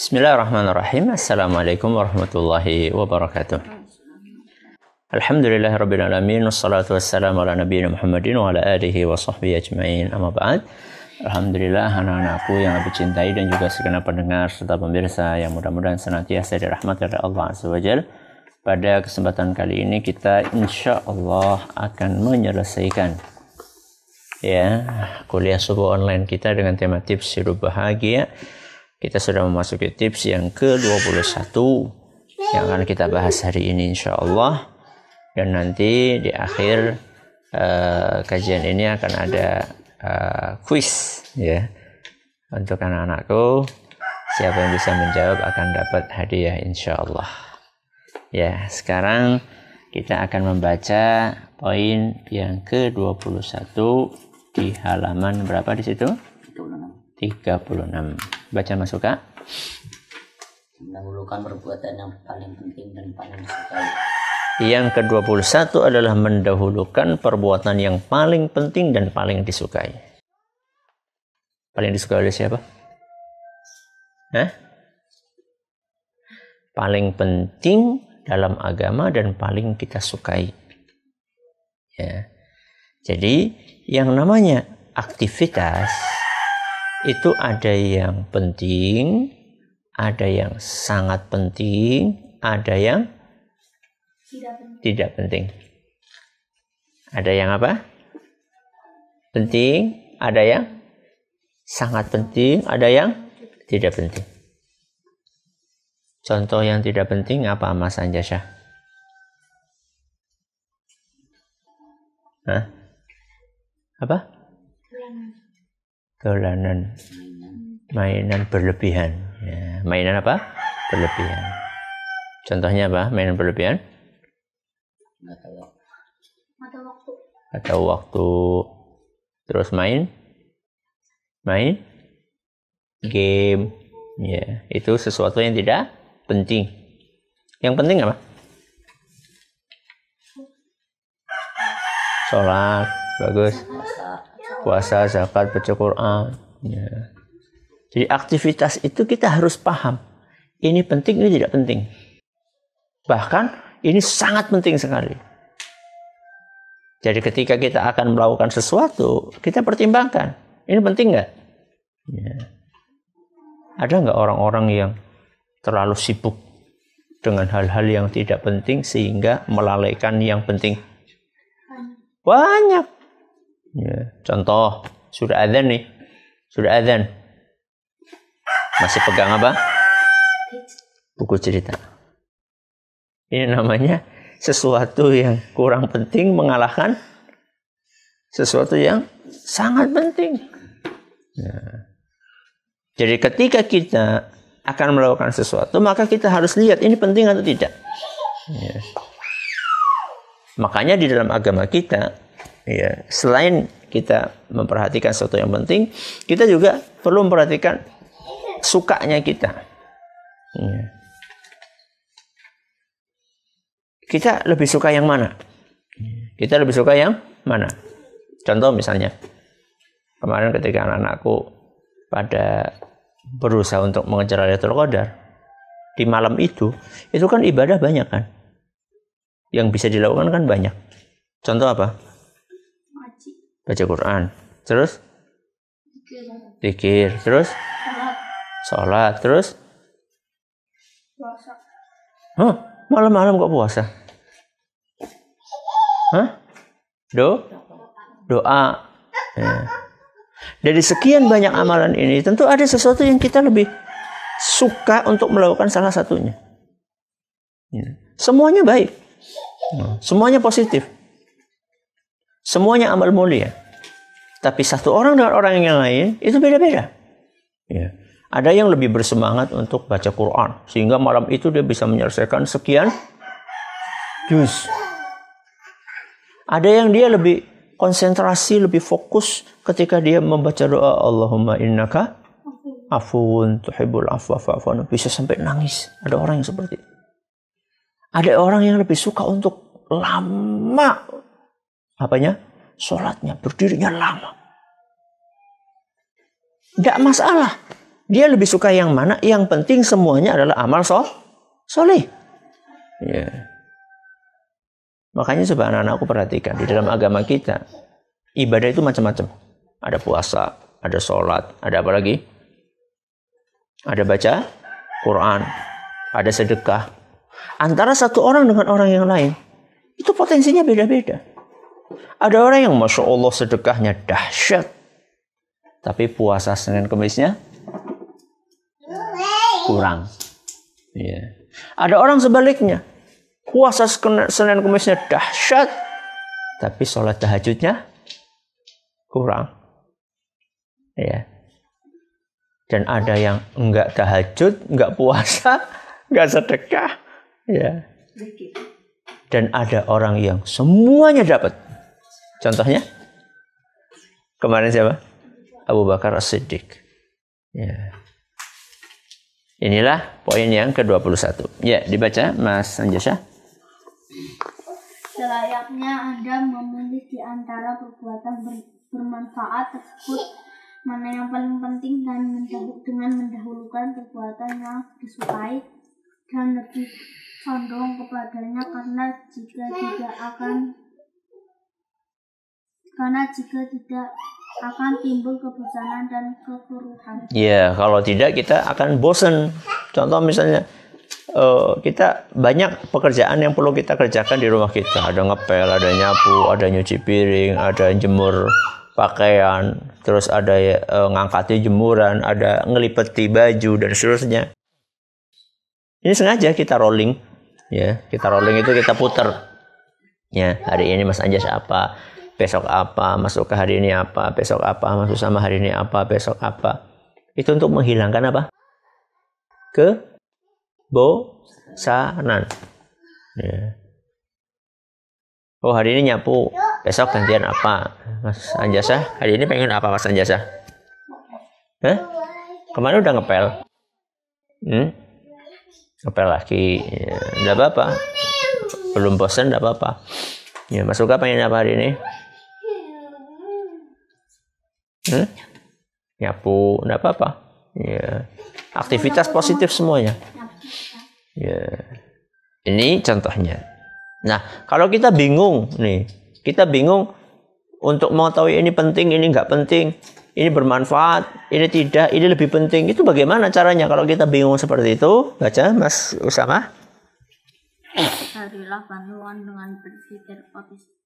Bismillahirrahmanirrahim. Assalamualaikum warahmatullahi wabarakatuh. Alhamdulillahirabbil alamin wassalatu wassalamu ala nabiyina Muhammadin wa ala alihi wa sahbihi ajmain. Amma ba'd. Alhamdulillah anak-anakku yang aku cintai dan juga segenap pendengar serta pemirsa yang mudah-mudahan senantiasa dirahmati oleh Allah Azza wa Jalla. Pada kesempatan kali ini kita insya Allah akan menyelesaikan kuliah subuh online kita dengan tema tips hidup bahagia. Kita sudah memasuki tips yang ke-21 yang akan kita bahas hari ini insya Allah. Dan nanti di akhir kajian ini akan ada quiz untuk anak-anakku. Siapa yang bisa menjawab akan dapat hadiah insya Allah. Sekarang kita akan membaca poin yang ke-21 di halaman berapa di situ? 36. Baca Mas Suka. Mendahulukan perbuatan yang paling penting dan paling disukai. Yang ke-21 adalah mendahulukan perbuatan yang paling penting dan paling disukai. Paling disukai oleh siapa? Paling penting dalam agama dan paling kita sukai. Jadi yang namanya aktivitas itu ada yang penting, ada yang sangat penting, ada yang tidak penting. Ada yang apa? Penting, ada yang sangat penting, ada yang tidak penting. Contoh yang tidak penting apa Mas Anjasya? Apa? Dolanan, mainan berlebihan. Mainan apa? Berlebihan. Contohnya apa? Mainan berlebihan? Atau waktu. Terus main game. Itu sesuatu yang tidak penting. Yang penting apa? Sholat, bagus. Puasa, zakat, baca Quran. Jadi aktivitas itu kita harus paham. Ini penting, ini tidak penting. Bahkan ini sangat penting sekali. Jadi ketika kita akan melakukan sesuatu, kita pertimbangkan. Ini penting nggak? Ada nggak orang-orang yang terlalu sibuk dengan hal-hal yang tidak penting sehingga melalaikan yang penting? Banyak. Contoh, sudah adzan nih. Sudah adzan. Masih pegang apa? Buku cerita. Ini namanya sesuatu yang kurang penting mengalahkan sesuatu yang sangat penting. Jadi ketika kita akan melakukan sesuatu, maka kita harus lihat ini penting atau tidak. Makanya di dalam agama kita, selain kita memperhatikan sesuatu yang penting, kita juga perlu memperhatikan sukanya kita. Kita lebih suka yang mana? Kita lebih suka yang mana? Contoh misalnya, kemarin ketika anak-anakku pada berusaha untuk mengejar Lailatul Qadar, di malam itu kan ibadah banyak kan? Yang bisa dilakukan kan banyak. Contoh apa? Baca Quran, terus zikir, terus sholat, terus puasa. Malam-malam kok puasa? Doa. Dari sekian banyak amalan ini, tentu ada sesuatu yang kita lebih suka untuk melakukan salah satunya. Semuanya baik, semuanya positif. Semuanya amal mulia. Tapi satu orang dengan orang yang lain itu beda-beda. Ada yang lebih bersemangat untuk baca Quran. Sehingga malam itu dia bisa menyelesaikan sekian juz. Ada yang dia lebih konsentrasi, lebih fokus ketika dia membaca doa Allahumma innaka afuwun tuhibbul afwa fa'fu anni. Bisa sampai nangis. Ada orang yang seperti itu. Ada orang yang lebih suka untuk lama sholatnya, berdirinya lama. Tidak masalah. Dia lebih suka yang mana? Yang penting semuanya adalah amal soleh. Ya. Makanya coba anak-anakku perhatikan di dalam agama kita, ibadah itu macam-macam. Ada puasa, ada sholat, ada apa lagi? Ada baca Quran, ada sedekah. Antara satu orang dengan orang yang lain, itu potensinya beda-beda. Ada orang yang Masya Allah sedekahnya dahsyat, tapi puasa Senin Kemisnya kurang. Ya. Ada orang sebaliknya, puasa Senin Kemisnya dahsyat, tapi sholat tahajudnya kurang. Ya. Dan ada yang enggak tahajud, enggak puasa, enggak sedekah. Ya. Dan ada orang yang semuanya dapat. Contohnya kemarin siapa? Abu Bakar As-Siddiq. Ya. Inilah poin yang ke-21. Ya, dibaca Mas Anjasya. Selayaknya Anda memilih di antara perbuatan bermanfaat tersebut mana yang paling penting dan dengan mendahulukan perbuatan yang disukai dan lebih condong kepadanya karena jika tidak akan timbul kebosanan dan kekeruhan. Ya, kalau tidak kita akan bosan. Contoh misalnya kita banyak pekerjaan yang perlu kita kerjakan di rumah kita. Ada ngepel, ada nyapu, ada nyuci piring, ada jemur pakaian, terus ada ngangkati jemuran, ada ngelipeti baju dan seterusnya. Ini sengaja kita rolling, ya. Kita rolling itu kita putar. Ya, hari ini Mas Anjas apa? Besok apa, masuk ke hari ini apa, besok apa, masuk sama hari ini apa, besok apa. Itu untuk menghilangkan apa? Kebosanan. Ya. Oh, hari ini nyapu, besok gantian apa? Mas Anjasa, hari ini pengen apa Mas Anjasa? Hah? Kemarin udah ngepel? Ngepel lagi, ya, enggak apa-apa. Belum bosan, enggak apa-apa. Ya, Mas Suka pengen apa hari ini? Nyapu, enggak apa-apa. Ya. Aktivitas positif semuanya. Ya. Ini contohnya. Nah, kalau kita bingung nih, kita bingung untuk mengetahui ini penting, ini enggak penting, ini bermanfaat, ini tidak, ini lebih penting. Itu bagaimana caranya kalau kita bingung seperti itu? Baca Mas Usama. Carilah bantuan dengan berpikir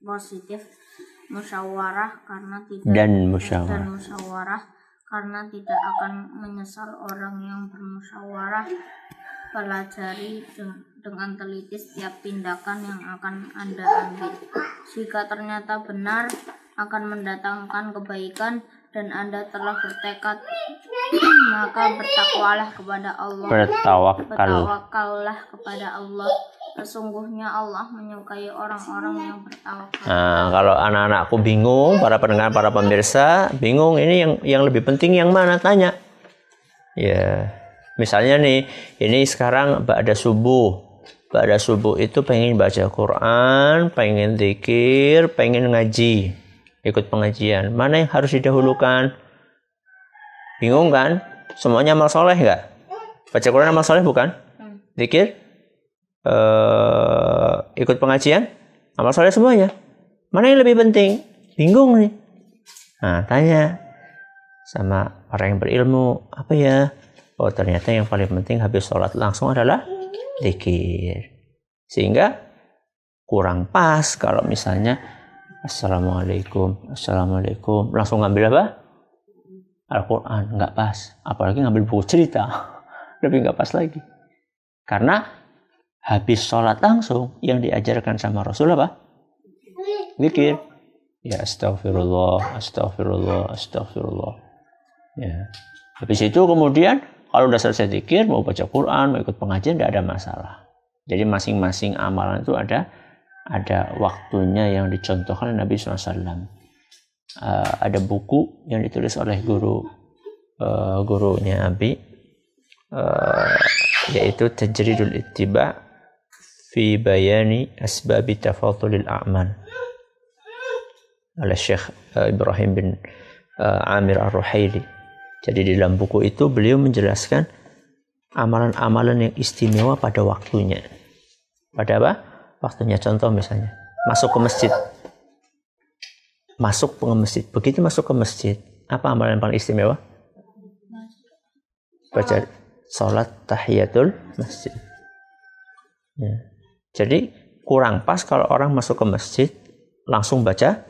positif, musyawarah karena tidak akan menyesal orang yang bermusyawarah. Pelajari dengan teliti setiap tindakan yang akan Anda ambil. Jika ternyata benar akan mendatangkan kebaikan dan Anda telah bertekad, maka bertakwalah kepada Allah. Bertawakallah kepada Allah. Sesungguhnya Allah menyukai orang-orang yang bertawakal. Nah, kalau anak-anakku bingung, para pendengar, para pemirsa bingung, ini yang lebih penting yang mana? Tanya. Ya, misalnya nih, ini sekarang ba'da subuh. Ba'da subuh itu pengen baca Quran, pengen zikir, pengen ngaji, ikut pengajian. Mana yang harus didahulukan? Bingung kan? Semuanya amal soleh nggak? Baca Quran amal soleh bukan? Zikir? Ikut pengajian, amal soleh semuanya. Mana yang lebih penting? Bingung nih. Nah, tanya sama orang yang berilmu, apa ya? Oh, ternyata yang paling penting habis sholat langsung adalah zikir. Sehingga kurang pas kalau misalnya Assalamualaikum langsung ngambil apa? Al-Quran, nggak pas. Apalagi ngambil buku cerita, lebih nggak pas lagi. Karena habis sholat langsung yang diajarkan sama Rasul apa? Zikir. Ya, astagfirullah. Ya. Habis itu kemudian kalau udah selesai zikir, mau baca Quran, mau ikut pengajian, tidak ada masalah. Jadi masing-masing amalan itu ada waktunya yang dicontohkan oleh Nabi SAW. Ada buku yang ditulis oleh gurunya Nabi, yaitu Tajridul Ittiba' fi bayani asbabi tafadhulil a'mal oleh Syekh Ibrahim bin Amir Ar-Ruhaili. Jadi di dalam buku itu beliau menjelaskan amalan-amalan yang istimewa pada waktunya. Pada apa? Waktunya. Contoh misalnya, masuk ke masjid. Masuk ke masjid. Begitu masuk ke masjid, apa amalan yang paling istimewa? Baca sholat tahiyatul masjid. Ya. Jadi kurang pas kalau orang masuk ke masjid langsung baca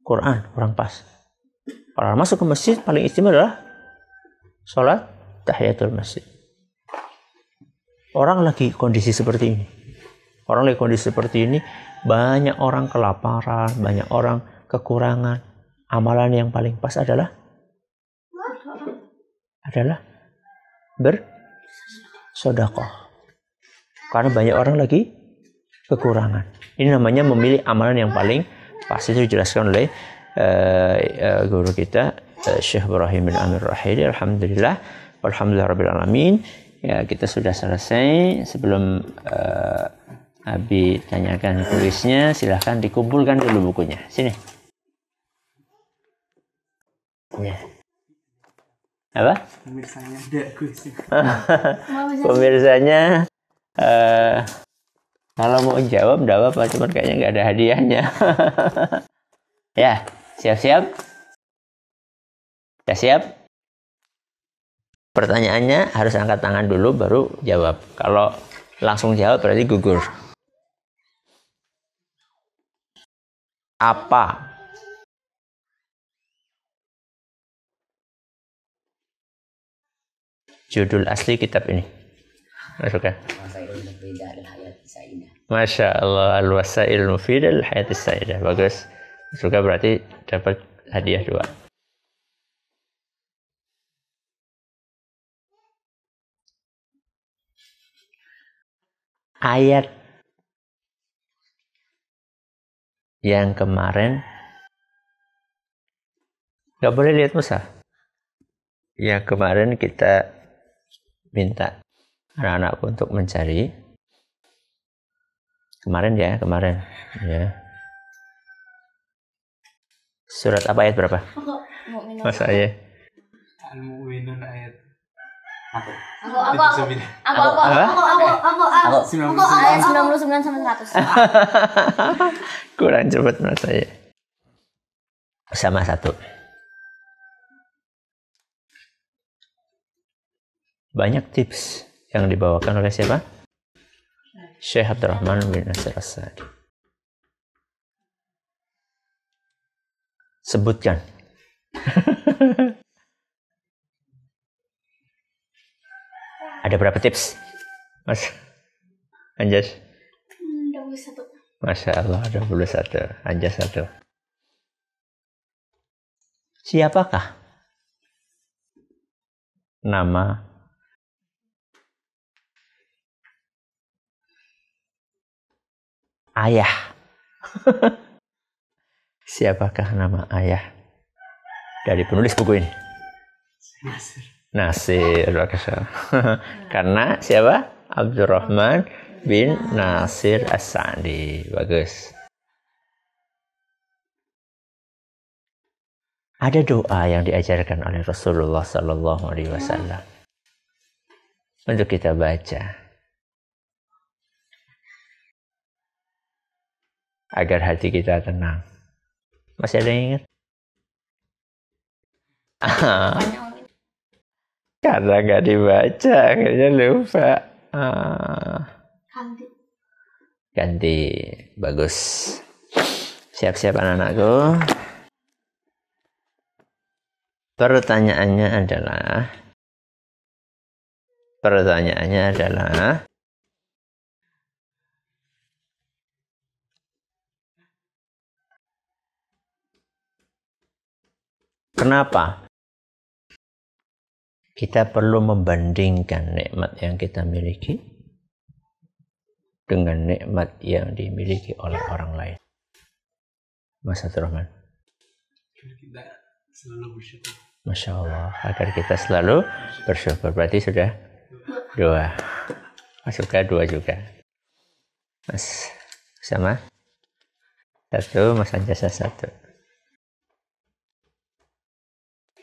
Quran, kurang pas. Kalau orang masuk ke masjid paling istimewa adalah sholat tahiyatul masjid. Orang lagi kondisi seperti ini. Orang lagi kondisi seperti ini, banyak orang kelaparan, banyak orang kekurangan. Amalan yang paling pas adalah bersedekah. Karena banyak orang lagi kekurangan. Ini namanya memilih amalan yang paling pas. Itu dijelaskan oleh guru kita Syekh Ibrahim bin Amir Rahili. Alhamdulillah, walhamdulillahirabbil alamin. Ya, kita sudah selesai. Sebelum Abi tanyakan kuisnya, silahkan dikumpulkan dulu bukunya. Sini. Ya. Apa? Pemirsanya ada kuisnya. Pemirsanya kalau mau jawab enggak apa-apa, cuman kayaknya nggak ada hadiahnya. Ya, siap-siap? Ya, siap? Pertanyaannya harus angkat tangan dulu baru jawab. Kalau langsung jawab berarti gugur. Apa judul asli kitab ini? Masukkan. Masya Allah, Al-Wasail Mufidah Al-Hayatis Sa'idah. Bagus. Suka berarti dapat hadiah 2. Ayat yang kemarin nggak boleh lihat mushaf. Yang kemarin kita minta anak-anakku untuk mencari. Kemarin ya. Surat apa, ayat berapa? Mas saya. Al-Mu'minun ayat. Aku. Ayat 99 sampai 100. Kurang cepat mas saya. Sama 1. Banyak tips yang dibawakan oleh siapa? Syekh Abdurrahman bin Nasir As-Sa'di. Sebutkan. Ada berapa tips, Mas Anjas? 21. Masya Allah, 21. Anjas 1. Siapakah nama ayah? Siapakah nama ayah dari penulis buku ini? Nasir. Karena siapa? Abdurrahman bin Nasir As-Sa'di. Bagus. Ada doa yang diajarkan oleh Rasulullah Sallallahu Alaihi Wasallam untuk kita baca agar hati kita tenang. Masih ada yang ingat? Karena nggak dibaca, akhirnya lupa. Ganti. Bagus. Siap-siap anak-anakku. Pertanyaannya adalah kenapa kita perlu membandingkan nikmat yang kita miliki dengan nikmat yang dimiliki oleh orang lain? Mas Abdurrahman. Kita selalu bersyukur. Masya Allah, agar kita selalu bersyukur. Berarti sudah 2. Masukkan 2 juga. Mas sama 1, Mas Anjasa 1.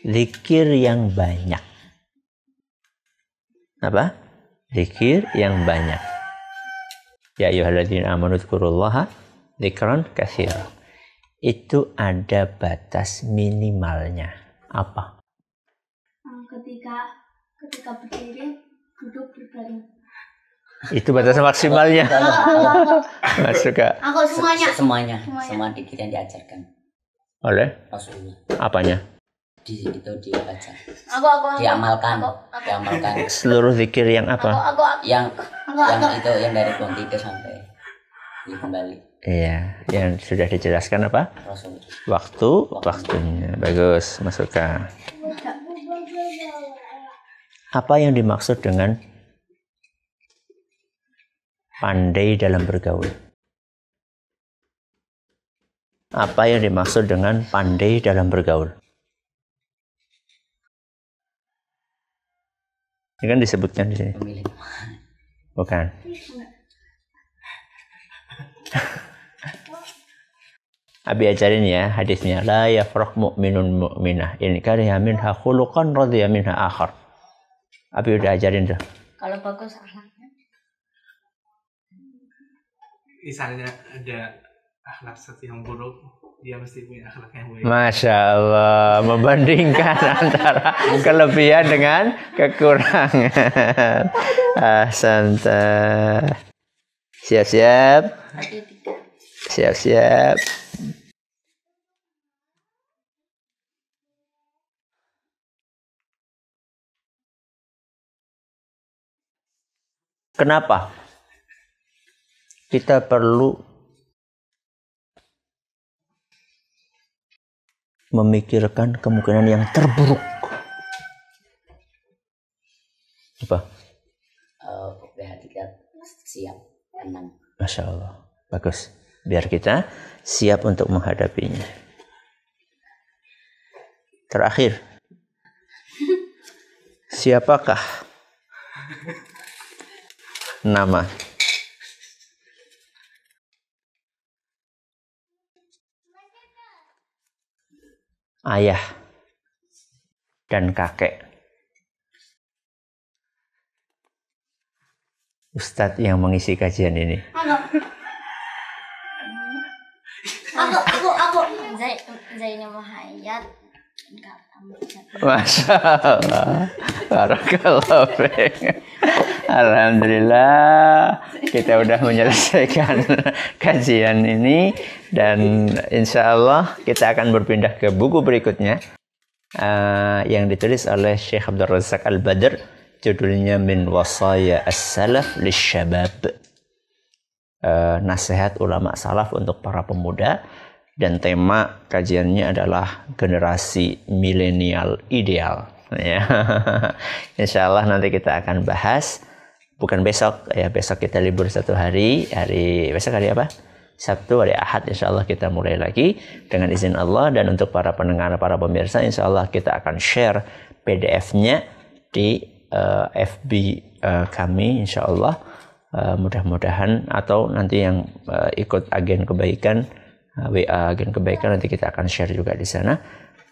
Zikir yang banyak. Apa? Zikir yang banyak. Ya ayyuhalladzina amanu dzkurullaha dzikran katsira. Itu ada batas minimalnya. Apa? Ketika berdiri, duduk berbaring. Itu batas maksimalnya. Masuk Kak. Aku Semuanya. Semua dikir yang diajarkan Oleh Rasulullah. apanya? Itu dibaca. Aku. Diamalkan. Seluruh zikir yang apa? Yang itu yang dari bangun tidur sampai kembali. Iya, yang sudah dijelaskan apa? Rasulullah. Waktunya. Bagus, masuk Kak. Apa yang dimaksud dengan pandai dalam bergaul? Apa yang dimaksud dengan pandai dalam bergaul? Ini kan disebutkan di sini. Bukan. Abi ajarin ya hadisnya. La yafraq mu'minun mu'minah. In kariha minha khuluqan radiya minha akhar. Abi udah ajarin tuh. Kalau bagus akhlaknya. Misalnya ada akhlak satu yang buruk, dia mesti punya akhlak yang baik. Masya Allah, membandingkan antara kelebihan dengan kekurangan. Santai. Siap-siap. Siap-siap. Kenapa kita perlu memikirkan kemungkinan yang terburuk? Apa? Biar kita siap, tenang. Masya Allah, bagus. Biar kita siap untuk menghadapinya. Terakhir, siapakah nama ayah dan kakek Ustadz yang mengisi kajian ini? Aku. Zaini Mahayat. Masya Allah, barakallahu fiik. Alhamdulillah kita udah menyelesaikan kajian ini dan insya Allah kita akan berpindah ke buku berikutnya yang ditulis oleh Syekh Abdul Razak Al-Badr, judulnya Min Wasaya As-Salaf Lisyabab, nasihat ulama salaf untuk para pemuda, dan tema kajiannya adalah generasi milenial ideal. Ya. Insya Allah nanti kita akan bahas, bukan besok ya, besok kita libur satu hari, besok hari apa? Sabtu, hari Ahad, insya Allah kita mulai lagi dengan izin Allah. Dan untuk para pendengar, para pemirsa, insya Allah kita akan share PDF-nya di FB kami, insya Allah. Mudah-mudahan, atau nanti yang ikut agen kebaikan, WA agen kebaikan, nanti kita akan share juga di sana.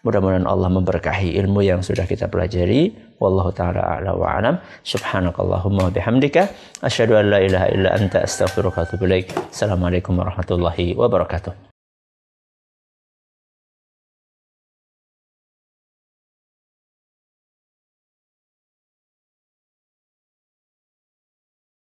Mudah-mudahan Allah memberkahi ilmu yang sudah kita pelajari. Wallahu ta'ala a'la wa a'lam. Subhanakallahumma wa bihamdika asyhadu an la ilaha illa anta astaghfiruka wa atubu ilaik. Assalamualaikum warahmatullahi wabarakatuh.